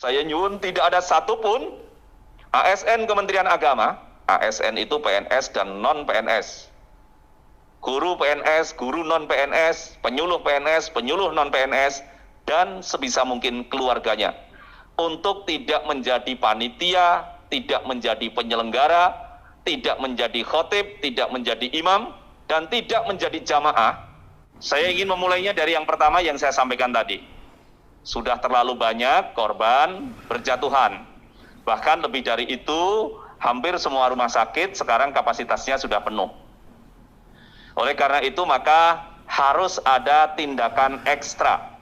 Saya nyuwun tidak ada satupun ASN Kementerian Agama, ASN itu PNS dan non-PNS, guru PNS, guru non-PNS, penyuluh PNS, penyuluh non-PNS, dan sebisa mungkin keluarganya, untuk tidak menjadi panitia, tidak menjadi penyelenggara, tidak menjadi khotib, tidak menjadi imam, dan tidak menjadi jamaah. Saya ingin memulainya dari yang pertama yang saya sampaikan tadi. Sudah terlalu banyak korban berjatuhan. Bahkan lebih dari itu, hampir semua rumah sakit sekarang kapasitasnya sudah penuh. Oleh karena itu, maka harus ada tindakan ekstra.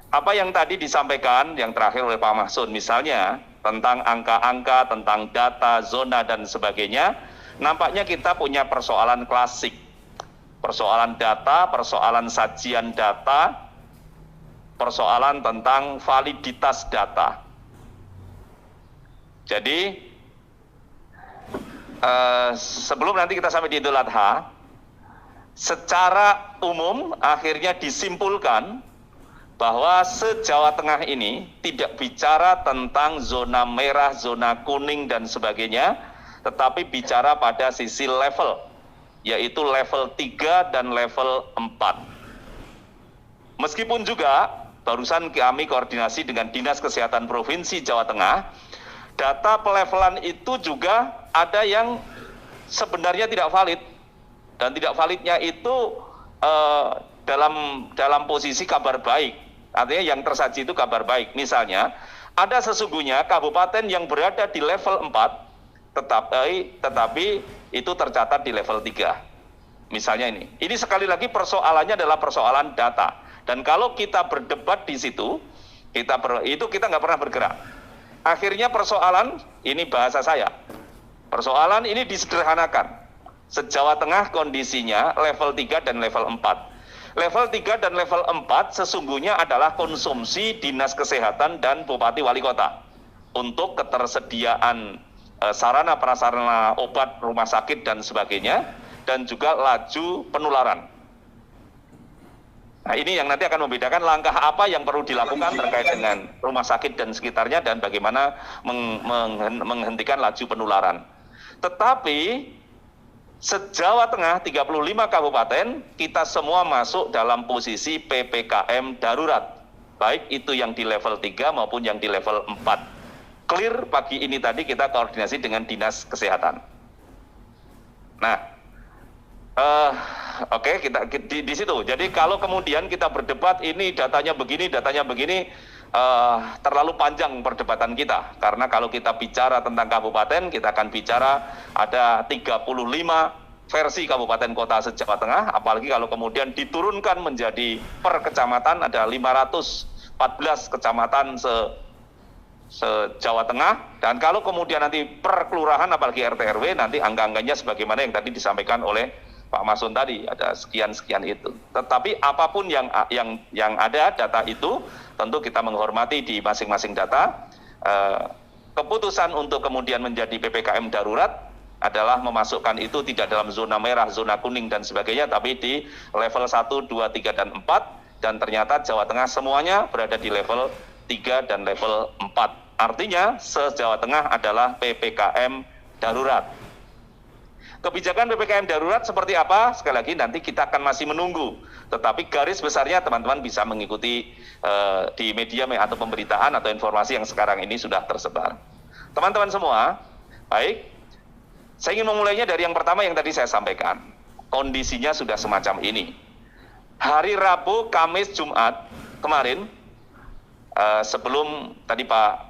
Apa yang tadi disampaikan, yang terakhir oleh Pak Mahsud, misalnya tentang angka-angka, tentang data, zona, dan sebagainya, nampaknya kita punya persoalan klasik. Persoalan data, persoalan sajian data, persoalan tentang validitas data. Jadi, sebelum nanti kita sampai di Idul Adha, secara umum akhirnya disimpulkan bahwa se-Jawa Tengah ini tidak bicara tentang zona merah, zona kuning, dan sebagainya, tetapi bicara pada sisi level, yaitu level 3 dan level 4. Meskipun juga, barusan kami koordinasi dengan Dinas Kesehatan Provinsi Jawa Tengah, data pelevelan itu juga ada yang sebenarnya tidak valid, dan tidak validnya itu dalam posisi kabar baik, artinya yang tersaji itu kabar baik. Misalnya, ada sesungguhnya kabupaten yang berada di level 4, tetapi itu tercatat di level 3. Misalnya ini sekali lagi persoalannya adalah persoalan data. Dan kalau kita berdebat di situ, kita nggak pernah bergerak. Akhirnya persoalan, ini bahasa saya, persoalan ini disederhanakan. Se-Jawa Tengah kondisinya level 3 dan level 4. Level 3 dan level 4 sesungguhnya adalah konsumsi Dinas Kesehatan dan Bupati Wali Kota untuk ketersediaan sarana prasarana obat, rumah sakit, dan sebagainya, dan juga laju penularan. Nah, ini yang nanti akan membedakan langkah apa yang perlu dilakukan terkait dengan rumah sakit dan sekitarnya, dan bagaimana menghentikan laju penularan. Tetapi se-Jawa Tengah 35 kabupaten, kita semua masuk dalam posisi PPKM darurat, baik itu yang di level 3 maupun yang di level 4. Clear pagi ini tadi kita koordinasi dengan Dinas Kesehatan. Nah, Oke, kita di situ. Jadi kalau kemudian kita berdebat ini datanya begini, terlalu panjang perdebatan kita. Karena kalau kita bicara tentang kabupaten, kita akan bicara ada 35 versi kabupaten kota se-Jawa Tengah. Apalagi kalau kemudian diturunkan menjadi per kecamatan, ada 514 kecamatan se-Jawa Tengah. Dan kalau kemudian nanti per kelurahan, apalagi RT RW, nanti angka-angkanya sebagaimana yang tadi disampaikan oleh Pak Masun tadi, ada sekian itu. Tetapi apapun yang ada data itu, tentu kita menghormati di masing-masing data. Keputusan untuk kemudian menjadi PPKM darurat adalah memasukkan itu tidak dalam zona merah, zona kuning, dan sebagainya, tapi di level 1, 2, 3, dan 4. Dan ternyata Jawa Tengah semuanya berada di level 3 dan level 4. Artinya, se-Jawa Tengah adalah PPKM darurat. Kebijakan PPKM darurat seperti apa? Sekali lagi nanti kita akan masih menunggu. Tetapi garis besarnya teman-teman bisa mengikuti di media atau pemberitaan atau informasi yang sekarang ini sudah tersebar. Teman-teman semua, baik. Saya ingin memulainya dari yang pertama yang tadi saya sampaikan. Kondisinya sudah semacam ini. Hari Rabu, Kamis, Jumat kemarin, sebelum tadi Pak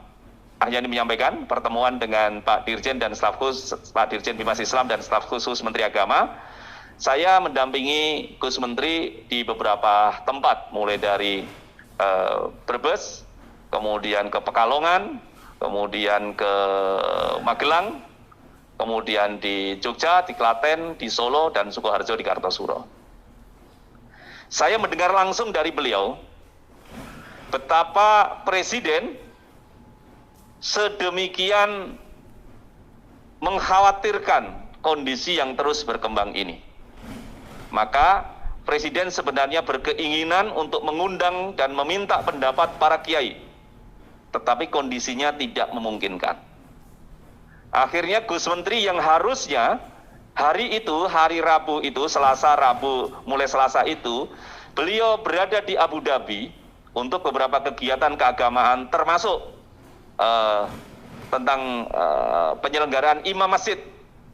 Ahyani menyampaikan pertemuan dengan Pak Dirjen dan staf khusus, Pak Dirjen Bimas Islam dan staf khusus Menteri Agama, saya mendampingi Gus Menteri di beberapa tempat, mulai dari Brebes, kemudian ke Pekalongan, kemudian ke Magelang, kemudian di Jogja, di Klaten, di Solo, dan Sukoharjo di Kartosuro. Saya mendengar langsung dari beliau betapa Presiden sedemikian mengkhawatirkan kondisi yang terus berkembang ini. Maka Presiden sebenarnya berkeinginan untuk mengundang dan meminta pendapat para kiai tetapi kondisinya tidak memungkinkan. Akhirnya Gus Menteri yang harusnya hari itu, hari Rabu itu, Selasa, Rabu, mulai Selasa itu, beliau berada di Abu Dhabi untuk beberapa kegiatan keagamaan, termasuk tentang penyelenggaraan imam masjid.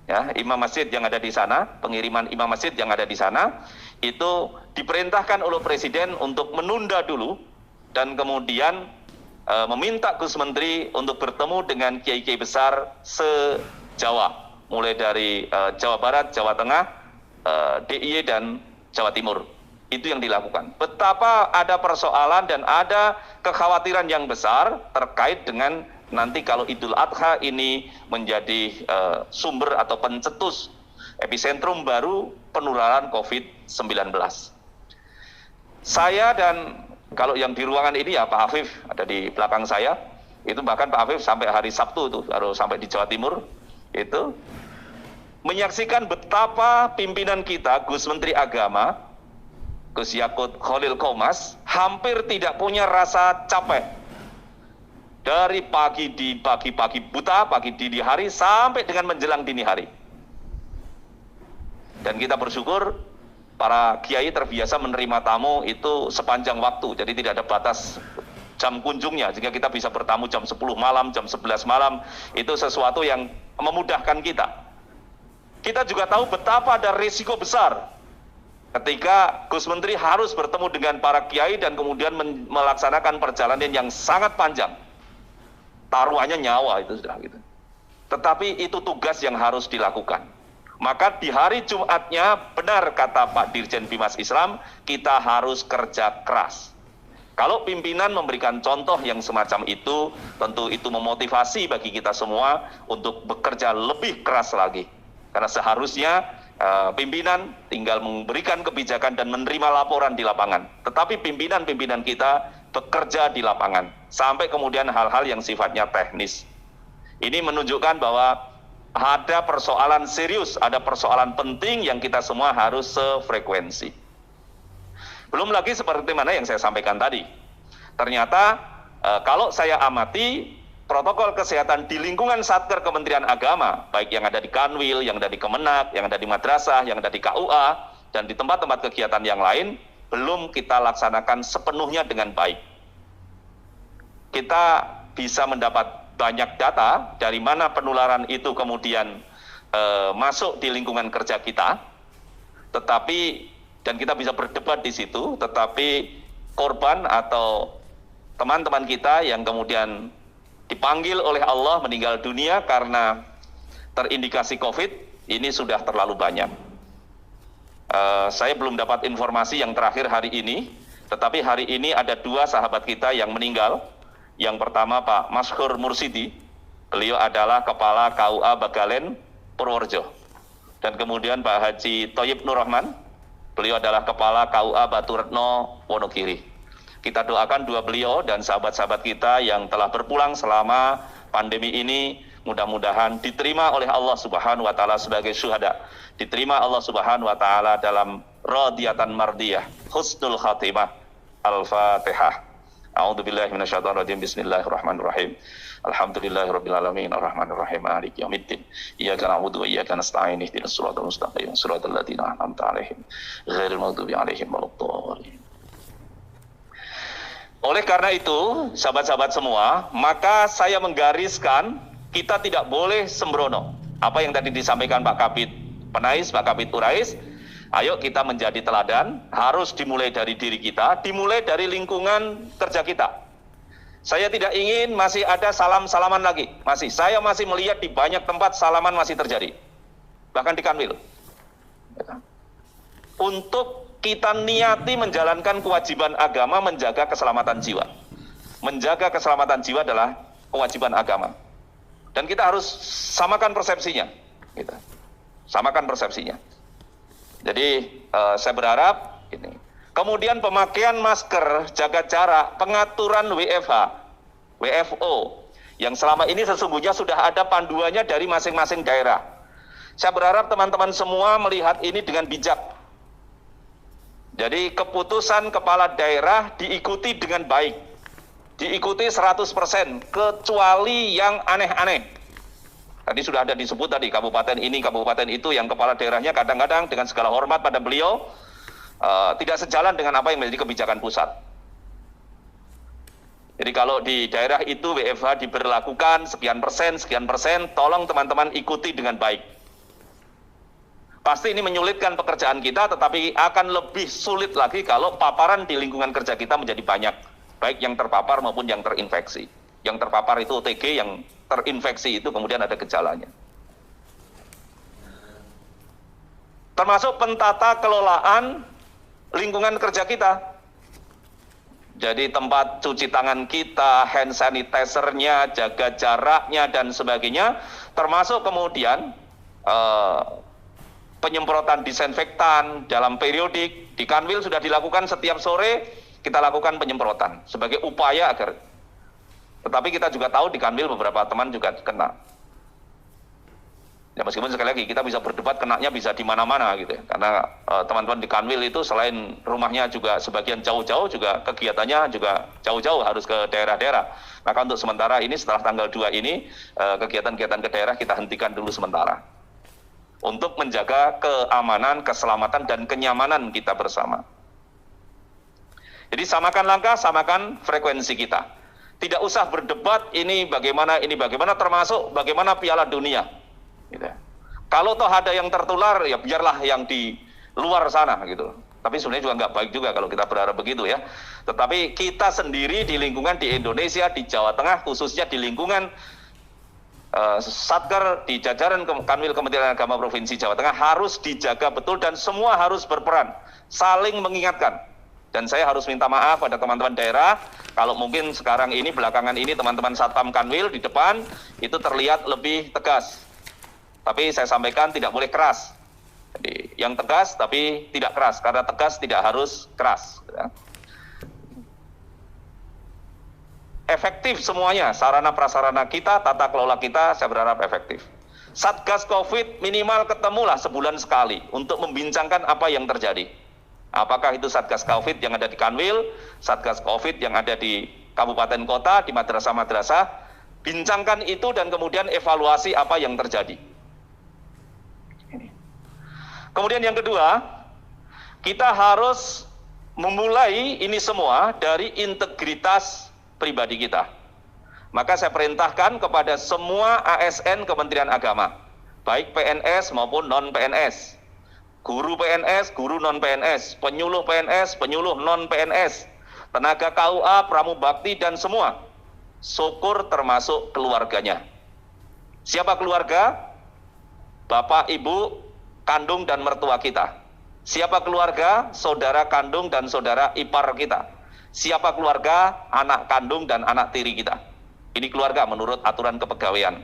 Ya, imam masjid yang ada di sana, pengiriman imam masjid yang ada di sana, itu diperintahkan oleh Presiden untuk menunda dulu, dan kemudian meminta Gus Menteri untuk bertemu dengan kiai-kiai besar se-Jawa, mulai dari Jawa Barat, Jawa Tengah, DIY dan Jawa Timur. Itu yang dilakukan. Betapa ada persoalan dan ada kekhawatiran yang besar terkait dengan nanti kalau Idul Adha ini menjadi sumber atau pencetus epicentrum baru penularan COVID-19. Saya dan kalau yang di ruangan ini ya Pak Afif ada di belakang saya, itu bahkan Pak Afif sampai hari Sabtu itu baru sampai di Jawa Timur, itu menyaksikan betapa pimpinan kita, Gus Menteri Agama, Gus Yakut Khalil Qomas, hampir tidak punya rasa capek. Dari pagi buta, pagi dini hari, sampai dengan menjelang dini hari. Dan kita bersyukur, para kiai terbiasa menerima tamu itu sepanjang waktu, jadi tidak ada batas jam kunjungnya, jika kita bisa bertamu jam 10 malam, jam 11 malam, itu sesuatu yang memudahkan kita. Kita juga tahu betapa ada risiko besar ketika Gus Menteri harus bertemu dengan para kiai dan kemudian melaksanakan perjalanan yang sangat panjang. Taruhannya nyawa itu sudah gitu. Tetapi itu tugas yang harus dilakukan. Maka di hari Jumatnya, benar kata Pak Dirjen Bimas Islam, kita harus kerja keras. Kalau pimpinan memberikan contoh yang semacam itu, tentu itu memotivasi bagi kita semua untuk bekerja lebih keras lagi. Karena seharusnya pimpinan tinggal memberikan kebijakan dan menerima laporan di lapangan. Tetapi pimpinan-pimpinan kita bekerja di lapangan, sampai kemudian hal-hal yang sifatnya teknis. Ini menunjukkan bahwa ada persoalan serius, ada persoalan penting yang kita semua harus sefrekuensi. Belum lagi seperti mana yang saya sampaikan tadi. Ternyata kalau saya amati protokol kesehatan di lingkungan Satker Kementerian Agama, baik yang ada di Kanwil, yang ada di Kemenak, yang ada di madrasah, yang ada di KUA, dan di tempat-tempat kegiatan yang lain, belum kita laksanakan sepenuhnya dengan baik. Kita bisa mendapat banyak data dari mana penularan itu kemudian masuk di lingkungan kerja kita, tetapi dan kita bisa berdebat di situ, tetapi korban atau teman-teman kita yang kemudian dipanggil oleh Allah meninggal dunia karena terindikasi COVID ini sudah terlalu banyak. Saya belum dapat informasi yang terakhir hari ini, tetapi hari ini ada 2 sahabat kita yang meninggal. Yang pertama Pak Mashur Mursidi, beliau adalah Kepala KUA Bagalen Purworejo. Dan kemudian Pak Haji Thoyib Nur Rahman, beliau adalah Kepala KUA Batu Retno Wonogiri. Kita doakan 2 beliau dan sahabat-sahabat kita yang telah berpulang selama pandemi ini, mudah-mudahan diterima oleh Allah Subhanahu wa taala sebagai syuhada. Diterima Allah Subhanahu wa taala dalam radiyatan mardiyah, husnul khatimah. Al-Fatihah. A'udzubillahi minasyaitonir rajim. Bismillahirrahmanirrahim. Alhamdulillahirabbil alamin arrahmanir rahim maliki yaumiddin. Iyyaka na'budu wa iyyaka nasta'in ihdinas siratal mustaqim siratal ladzina an'amta 'alaihim ghairil maghdubi 'alaihim waladdallin. Oleh karena itu, sahabat-sahabat semua, maka saya menggariskan kita tidak boleh sembrono. Apa yang tadi disampaikan Pak Kabid Penais, Pak Kabid Urais, ayo kita menjadi teladan, harus dimulai dari diri kita, dimulai dari lingkungan kerja kita. Saya tidak ingin masih ada salam-salaman lagi, saya masih melihat di banyak tempat salaman masih terjadi, bahkan di Kanwil. Untuk kita niati menjalankan kewajiban agama menjaga keselamatan jiwa. Menjaga keselamatan jiwa adalah kewajiban agama. Dan kita harus samakan persepsinya. Samakan persepsinya. Jadi saya berharap ini. Kemudian pemakaian masker, jaga jarak, pengaturan WFO yang selama ini sesungguhnya sudah ada panduannya dari masing-masing daerah. Saya berharap teman-teman semua melihat ini dengan bijak. Jadi keputusan kepala daerah diikuti dengan baik, diikuti 100%, kecuali yang aneh-aneh. Tadi sudah ada disebut tadi, kabupaten ini, kabupaten itu, yang kepala daerahnya kadang-kadang dengan segala hormat pada beliau, tidak sejalan dengan apa yang menjadi kebijakan pusat. Jadi kalau di daerah itu WFH diberlakukan sekian persen, tolong teman-teman ikuti dengan baik. Pasti ini menyulitkan pekerjaan kita, tetapi akan lebih sulit lagi kalau paparan di lingkungan kerja kita menjadi banyak, baik yang terpapar maupun yang terinfeksi. Yang terpapar itu OTG, yang terinfeksi itu kemudian ada gejalanya. Termasuk pentata kelolaan lingkungan kerja kita. Jadi tempat cuci tangan kita, hand sanitizer-nya, jaga jaraknya, dan sebagainya, termasuk kemudian penyemprotan disinfektan dalam periodik. Di Kanwil sudah dilakukan setiap sore, kita lakukan penyemprotan sebagai upaya agar. Tetapi kita juga tahu di Kanwil beberapa teman juga kena. Ya meskipun sekali lagi kita bisa berdebat kenanya bisa di mana-mana gitu ya. Karena teman-teman di Kanwil itu selain rumahnya juga sebagian jauh-jauh, juga kegiatannya juga jauh-jauh, harus ke daerah-daerah. Maka untuk sementara ini setelah tanggal 2 ini kegiatan-kegiatan ke daerah kita hentikan dulu sementara. Untuk menjaga keamanan, keselamatan, dan kenyamanan kita bersama. Jadi samakan langkah, samakan frekuensi kita. Tidak usah berdebat ini bagaimana, termasuk bagaimana Piala Dunia. Gitu. Kalau toh ada yang tertular, ya biarlah yang di luar sana gitu. Tapi sebenarnya juga nggak baik juga kalau kita berharap begitu ya. Tetapi kita sendiri di lingkungan di Indonesia, di Jawa Tengah, khususnya di lingkungan Satker, di jajaran Kanwil Kementerian Agama Provinsi Jawa Tengah harus dijaga betul dan semua harus berperan, saling mengingatkan. Dan saya harus minta maaf pada teman-teman daerah, kalau mungkin sekarang ini, belakangan ini teman-teman Satpam Kanwil di depan itu terlihat lebih tegas. Tapi saya sampaikan tidak boleh keras. Jadi yang tegas tapi tidak keras, karena tegas tidak harus keras. Efektif semuanya, sarana prasarana kita, tata kelola kita, saya berharap efektif. Satgas COVID minimal ketemulah sebulan sekali untuk membincangkan apa yang terjadi. Apakah itu Satgas COVID yang ada di Kanwil, Satgas COVID yang ada di kabupaten kota, di madrasah-madrasah, bincangkan itu dan kemudian evaluasi apa yang terjadi. Kemudian yang kedua, kita harus memulai ini semua dari integritas pribadi kita. Maka saya perintahkan kepada semua ASN Kementerian Agama, baik PNS maupun non-PNS, guru PNS, guru non-PNS, penyuluh PNS, penyuluh non-PNS, tenaga KUA, pramubakti, dan semua, syukur termasuk keluarganya. Siapa keluarga? Bapak, Ibu, kandung dan mertua kita. Siapa keluarga? Saudara kandung dan saudara ipar kita. Siapa keluarga? Anak kandung dan anak tiri kita. Ini keluarga menurut aturan kepegawaian.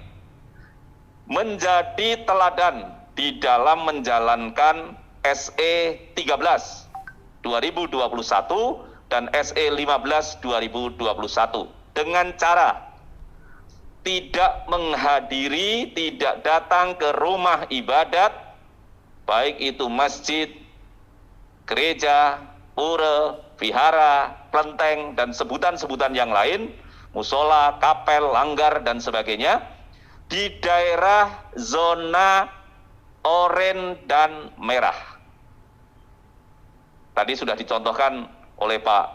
Menjadi teladan di dalam menjalankan SE 13 2021 dan SE 15 2021 dengan cara tidak menghadiri, tidak datang ke rumah ibadat, baik itu masjid, gereja, pura, vihara, kelenteng, dan sebutan-sebutan yang lain, musola, kapel, langgar, dan sebagainya, di daerah zona oranye dan merah. Tadi sudah dicontohkan oleh Pak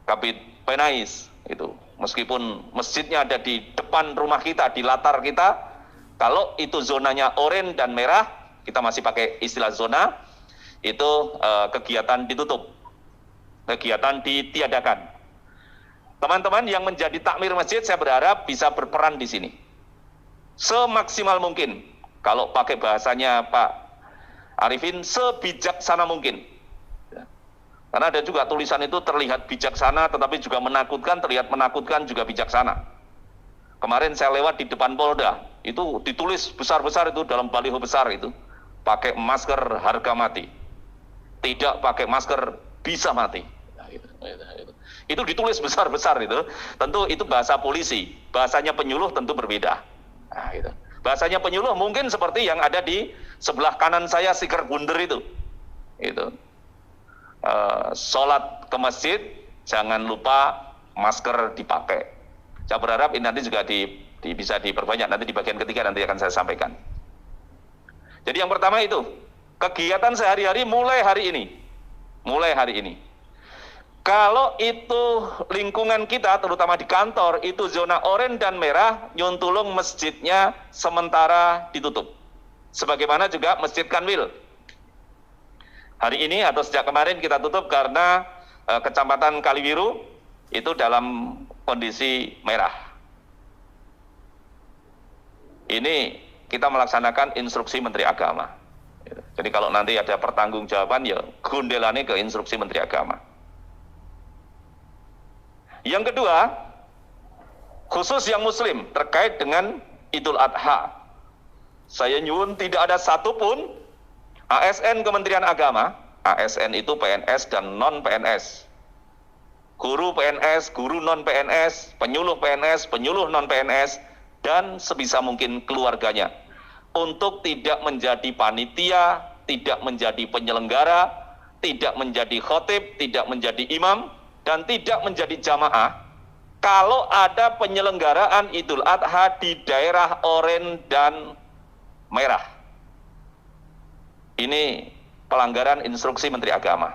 Kabid Penais, itu. Meskipun masjidnya ada di depan rumah kita, di latar kita, kalau itu zonanya oranye dan merah, kita masih pakai istilah zona, itu kegiatan ditutup, kegiatan ditiadakan. Teman-teman yang menjadi takmir masjid, saya berharap bisa berperan di sini semaksimal mungkin. Kalau pakai bahasanya Pak Arifin, sebijaksana mungkin. Karena ada juga tulisan itu terlihat bijaksana, tetapi juga menakutkan, terlihat menakutkan juga bijaksana. Kemarin saya lewat di depan Polda, itu ditulis besar-besar itu dalam baliho besar itu, pakai masker harga mati, tidak pakai masker bisa mati. Itu ditulis besar-besar itu. Tentu itu bahasa polisi, bahasanya penyuluh tentu berbeda. Nah, gitu. Bahasanya penyuluh mungkin seperti yang ada di sebelah kanan saya, stiker bunder itu. Sholat ke masjid, jangan lupa masker dipakai. Saya berharap ini nanti juga bisa diperbanyak, nanti di bagian ketiga nanti akan saya sampaikan. Jadi yang pertama itu, kegiatan sehari-hari mulai hari ini. Kalau itu lingkungan kita, terutama di kantor, itu zona oranye dan merah, Nyuntulung masjidnya sementara ditutup. Sebagaimana juga Masjid Kanwil. Hari ini atau sejak kemarin kita tutup karena Kecamatan Kaliwiru itu dalam kondisi merah. Ini kita melaksanakan instruksi Menteri Agama. Jadi kalau nanti ada pertanggungjawaban, ya gundelane ke instruksi Menteri Agama. Yang kedua, khusus yang Muslim terkait dengan Idul Adha. Saya nyuwun tidak ada satupun ASN Kementerian Agama, ASN itu PNS dan non-PNS, guru PNS, guru non-PNS, penyuluh PNS, penyuluh non-PNS, dan sebisa mungkin keluarganya, untuk tidak menjadi panitia, tidak menjadi penyelenggara, tidak menjadi khotib, tidak menjadi imam, dan tidak menjadi jamaah kalau ada penyelenggaraan Idul Adha di daerah oranye dan merah. Ini pelanggaran instruksi Menteri Agama.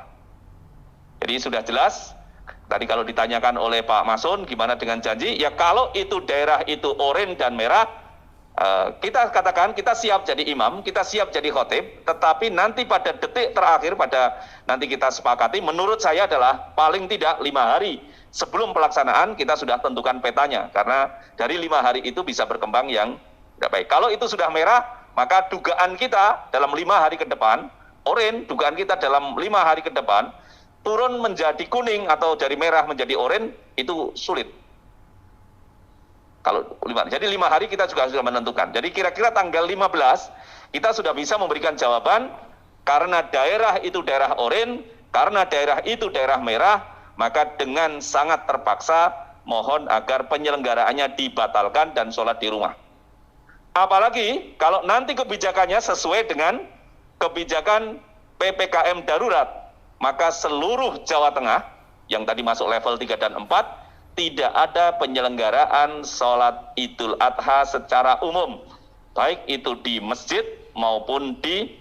Jadi sudah jelas, tadi kalau ditanyakan oleh Pak Masun, gimana dengan janji? Ya kalau itu daerah itu oranye dan merah, kita katakan kita siap jadi imam, kita siap jadi khotib, tetapi nanti pada detik terakhir, nanti kita sepakati, menurut saya adalah paling tidak 5 hari sebelum pelaksanaan kita sudah tentukan petanya, karena dari 5 hari itu bisa berkembang yang tidak baik. Kalau itu sudah merah, maka dugaan kita dalam 5 hari ke depan, oranye, dugaan kita dalam 5 hari ke depan, turun menjadi kuning atau dari merah menjadi oranye, itu sulit. Jadi 5 hari kita juga sudah menentukan. Jadi kira-kira tanggal 15, kita sudah bisa memberikan jawaban, karena daerah itu daerah oranye, karena daerah itu daerah merah, maka dengan sangat terpaksa, mohon agar penyelenggaraannya dibatalkan dan sholat di rumah. Apalagi kalau nanti kebijakannya sesuai dengan kebijakan PPKM darurat, maka seluruh Jawa Tengah yang tadi masuk level 3 dan 4 tidak ada penyelenggaraan sholat Idul Adha secara umum, baik itu di masjid maupun di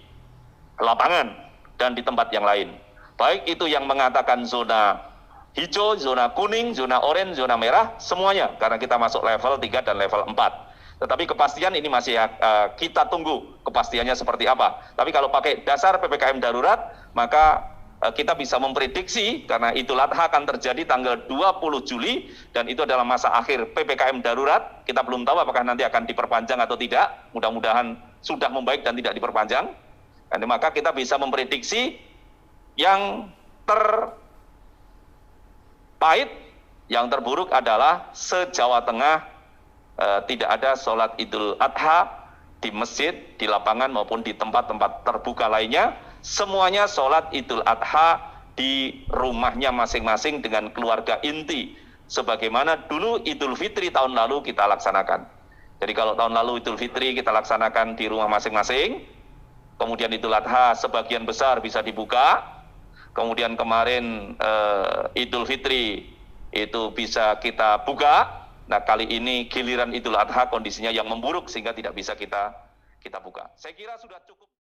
lapangan dan di tempat yang lain. Baik itu yang mengatakan zona hijau, zona kuning, zona oranye, zona merah, semuanya, karena kita masuk level 3 dan level 4. Tetapi kepastian ini masih kita tunggu kepastiannya seperti apa. Tapi kalau pakai dasar PPKM darurat, maka kita bisa memprediksi, karena Idul Adha akan terjadi tanggal 20 Juli, dan itu adalah masa akhir PPKM darurat. Kita belum tahu apakah nanti akan diperpanjang atau tidak. Mudah-mudahan sudah membaik dan tidak diperpanjang. Dan maka kita bisa memprediksi yang terpahit, yang terburuk adalah se-Jawa Tengah tidak ada sholat Idul Adha di masjid, di lapangan maupun di tempat-tempat terbuka lainnya. Semuanya sholat Idul Adha di rumahnya masing-masing dengan keluarga inti, sebagaimana dulu Idul Fitri tahun lalu kita laksanakan. Jadi kalau tahun lalu Idul Fitri kita laksanakan di rumah masing-masing, kemudian Idul Adha sebagian besar bisa dibuka, kemudian kemarin Idul Fitri itu bisa kita buka. Nah, kali ini giliran Idul Adha kondisinya yang memburuk sehingga tidak bisa kita buka. Saya kira sudah cukup.